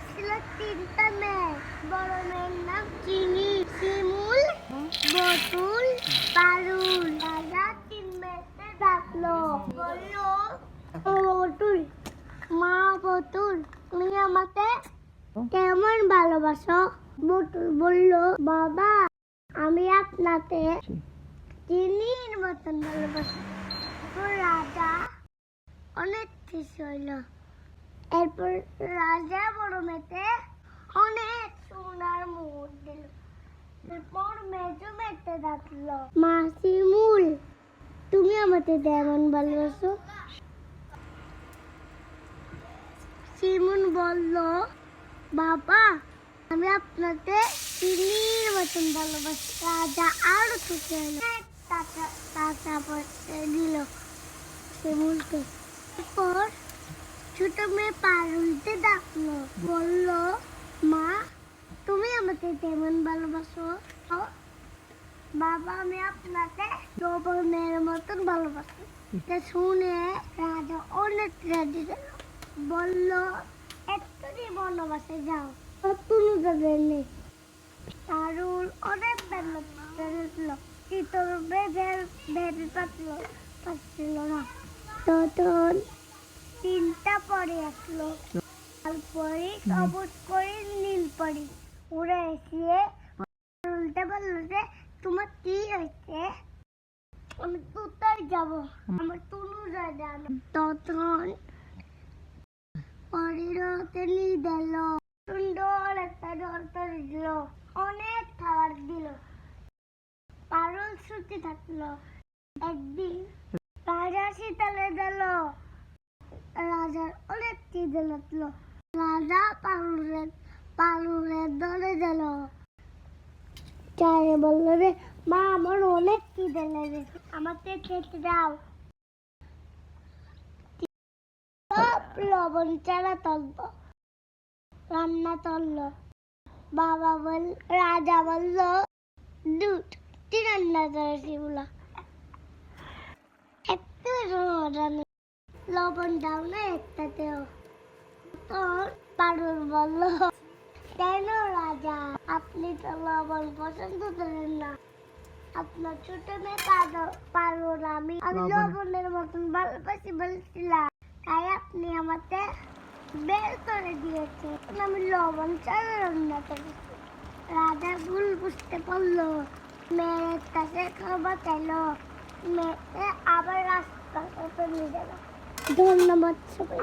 ছিল তিনটা মেয়ে। বড় মেয়ের নাম চিনি, শিমুল, বতুল, পারুল। রাজা তিন মেয়েকে ডাকলো, বললো, বতুল, মা বতুল, তুমি আমাকে কেমন ভালোবাসো? বতুল বলল, বাবা আমি আপনাকে চিনির মতন ভালোবাসি। রাজা অনেক খুশি হইল। এরপর রাজা বড় মেয়েতে অনেক সোনার মোহর দিল। এরপর মেজো মেয়েতে ডাকলো, মা শিমুল, তুমি আমাকে কেমন ভালোবাসো? শিমুল বলল, বাবা আমি আপনাকে চিনির মতন ভালোবাসি। রাজা আরো খুশি হলো, টাকা পয়সা দিল শিমুলকে। এরপর ছোট মেয়ে পারুলকে ডাকলো, বলল, মা তুমি আমাকে কেমন ভালোবাসো? বাবা আমি আপনাকে যৌবনের মতন ভালোবাসি। এটা শুনে রাজা অনেক রাজি গেল, বলল, এক্ষুনি বনবাসে যাও। পারুল অনেক বেরোছিল, চিতল ভেবে পাচ্ছিল না। তখন তিনটা পরে আসলো, লাল পরি, সবুজ পরি, নীল পরি। উড়ে এসে পারুলকে বললো যে, তোমার কি হয়েছে? আমি কোথায় যাবো? আমার তুনু রাজা। তখন পরির হাতে নিয়ে দিল, সুন্দর একটা তরকারি দিল, অনেক খাবার দিল। পারুল সুখে থাকলো। একদিন রাজা শীতলে গেল, রাজার অনেক খিদে লাগলো। রাজা পারুলের ধরে গেল, চারে বললো যে, মা আমার অনেক খিদে লেগেছে, আমাকে খেতে দাও। সব লবণ ছাড়া তলব, রান্না চললো। রাজা বলল, দুধ কি রান্না করেছি বলা, একটু লবণ দাও না একটাতেও। তখন পারুল বলল, কেন রাজা আপনি তো লবণ পছন্দ করেন না? আপনার ছোট মেয়ে পারুল আমি লবণের মতন ভালোবাসি বলছিলাম, তাই আপনি আমাকে বের করে দিয়েছে। আমি লবণ ছাড়া রান্না করেছি। রাজা ভুল বুঝতে পারলো, মেয়ের কাছে ক্ষমা চাইলো, মেয়েকে আবার রাস্তা নিয়ে গেল। ধন্যবাদ সবাই।